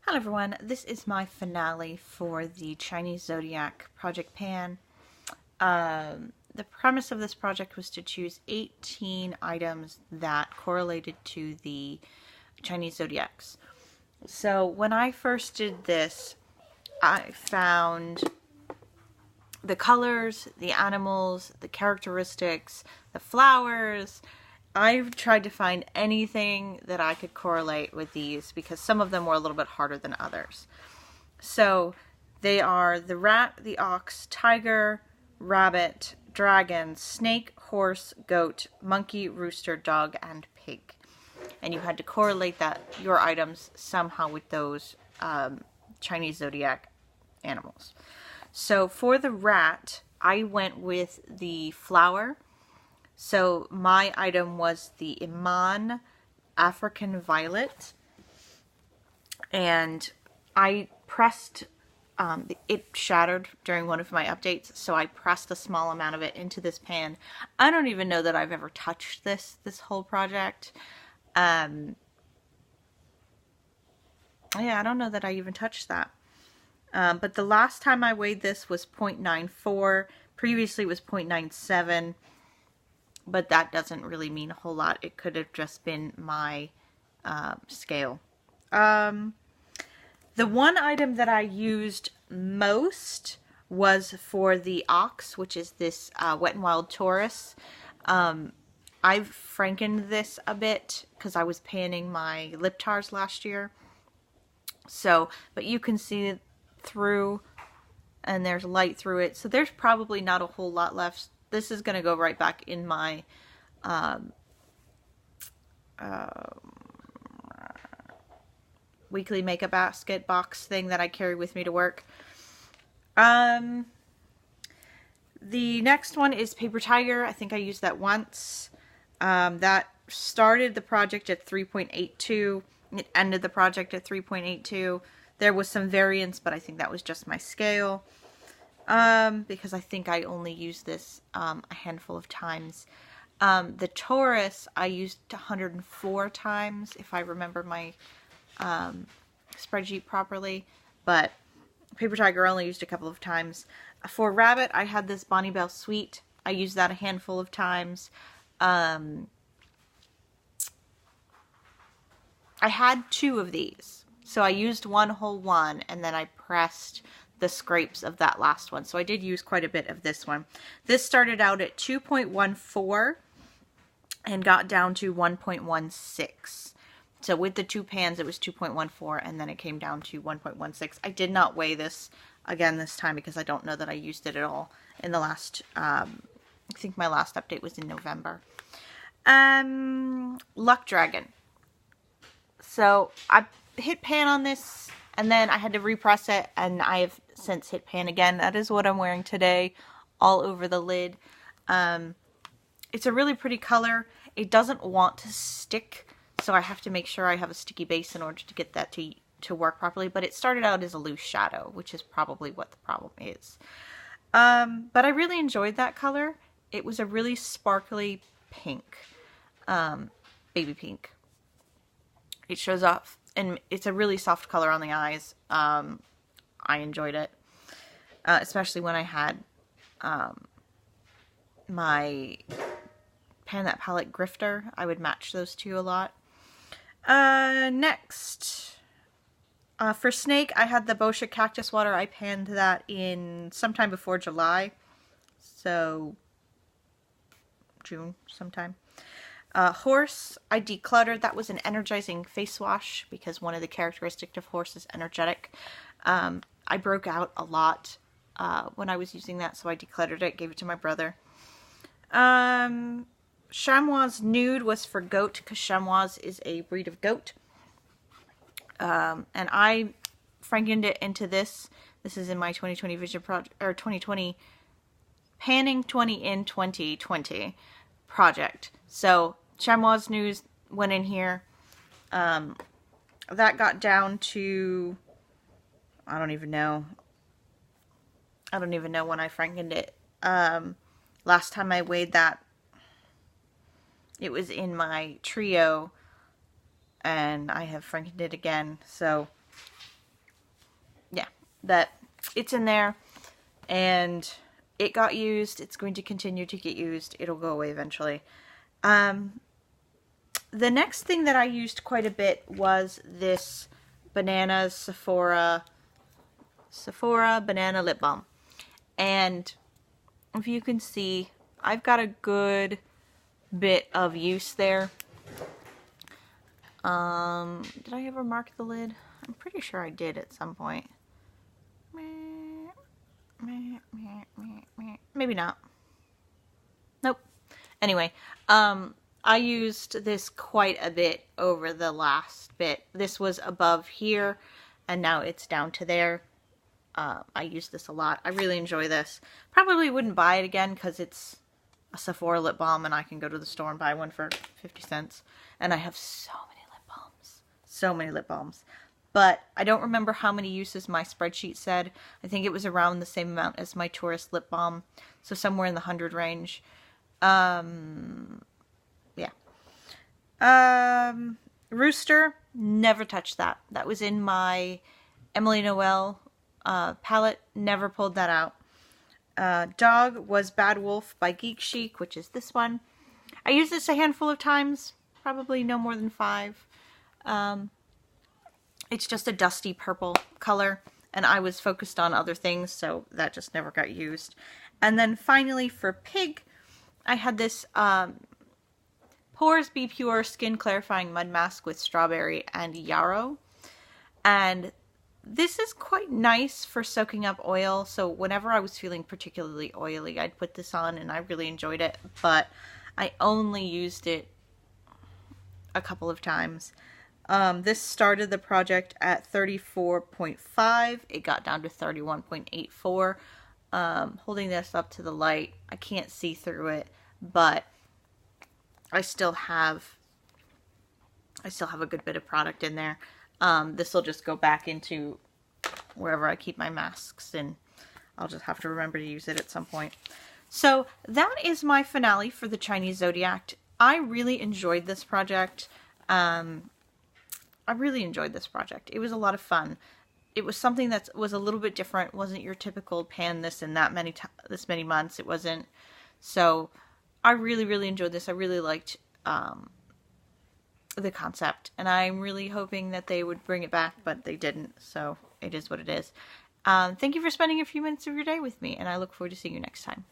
Hello everyone, this is my finale for the Chinese Zodiac project pan. The premise of this project was to choose 18 items that correlated to the Chinese Zodiacs. So when I first did this, I found the colors, the animals, the characteristics, the flowers. I've tried to find anything that I could correlate with these because some of them were a little bit harder than others. So they are the rat, the ox, tiger, rabbit, dragon, snake, horse, goat, monkey, rooster, dog, and pig. And you had to correlate your items somehow with those Chinese Zodiac animals. So for the rat, I went with the flower. So my item was the IMAN African Violet, and I pressed, it shattered during one of my updates, so I pressed a small amount of it into this pan. I don't even know that I've ever touched this whole project. Yeah, I don't know that I even touched that. But the last time I weighed this was 0.94, previously it was 0.97. But that doesn't really mean a whole lot. It could have just been my scale. The one item that I used most was for the ox, which is this Wet n Wild Taurus. I've frankened this a bit because I was panning my lip tars last year. So, but you can see it through, and there's light through it. So there's probably not a whole lot left. This is going to go right back in my weekly makeup basket box thing that I carry with me to work. The next one is Paper Tiger. I think I used that once. That started the project at 3.82. It ended the project at 3.82. There was some variance, but I think that was just my scale. Because I think I only used this a handful of times. The Taurus I used 104 times, if I remember my spreadsheet properly, but Paper Tiger only used a couple of times. For Rabbit, I had this BonneBelle Sweet. I used that a handful of times. I had two of these, so I used one whole one, and then I pressed the scrapes of that last one. So I did use quite a bit of this one. This started out at 2.14 and got down to 1.16. So with the two pans, it was 2.14, and then it came down to 1.16. I did not weigh this again this time because I don't know that I used it at all in the last, I think my last update was in November. Luck Dragon. So I hit pan on this, and then I had to repress it, and I have since hit pan again. That is what I'm wearing today, all over the lid. It's a really pretty color. It doesn't want to stick, so I have to make sure I have a sticky base in order to get that to work properly. But it started out as a loose shadow, which is probably what the problem is. But I really enjoyed that color. It was a really sparkly pink, baby pink. It shows off. And it's a really soft color on the eyes. I enjoyed it. Especially when I had my Pan That Palette Grifter. I would match those two a lot. Next. For Snake, I had the Boscia Cactus Water. I panned that in sometime before July. So, June sometime. Horse, I decluttered. That was an energizing face wash because one of the characteristics of horse is energetic. I broke out a lot when I was using that, so I decluttered it, gave it to my brother. Chamois Nude was for goat because Chamois is a breed of goat. And I frankened it into this. This is in my 2020 vision project, or 2020 panning 20 in 2020 project. So Chamois News went in here. That got down to, I don't even know when I frankened it. Last time I weighed that, it was in my trio, and I have frankened it again. So that it's in there and it got used. It's going to continue to get used. It'll go away eventually. The next thing that I used quite a bit was this Bananas Sephora Banana Lip Balm. And if you can see, I've got a good bit of use there. Did I ever mark the lid? I'm pretty sure I did at some point. Maybe not. Nope. Anyway, I used this quite a bit over the last bit. This was above here, and now it's down to there. I use this a lot. I really enjoy this. Probably wouldn't buy it again because it's a Sephora lip balm and I can go to the store and buy one for 50 cents. And I have so many lip balms. So many lip balms. But I don't remember how many uses my spreadsheet said. I think it was around the same amount as my Taurus lip balm. So somewhere in the 100 range. Yeah. Rooster, never touched that. That was in my Emily Noel palette. Never pulled that out. Dog was Bad Wolf by Geek Chic, which is this one. I used this a handful of times. Probably no more than 5. It's just a dusty purple color, and I was focused on other things, so that just never got used. And then finally for Pig, I had this Pores Be Pure Skin Clarifying Mud Mask with strawberry and yarrow. And this is quite nice for soaking up oil, so whenever I was feeling particularly oily, I'd put this on and I really enjoyed it, but I only used it a couple of times. This started the project at 34.5. It got down to 31.84. Holding this up to the light, I can't see through it, but I still have a good bit of product in there. This will just go back into wherever I keep my masks, and I'll just have to remember to use it at some point. So that is my finale for the Chinese Zodiac. I really enjoyed this project. It was a lot of fun. It was something that was a little bit different. It wasn't your typical pan this and that this many months. It wasn't. So I really, really enjoyed this. I really liked the concept, and I'm really hoping that they would bring it back, but they didn't. So it is what it is. Thank you for spending a few minutes of your day with me, and I look forward to seeing you next time.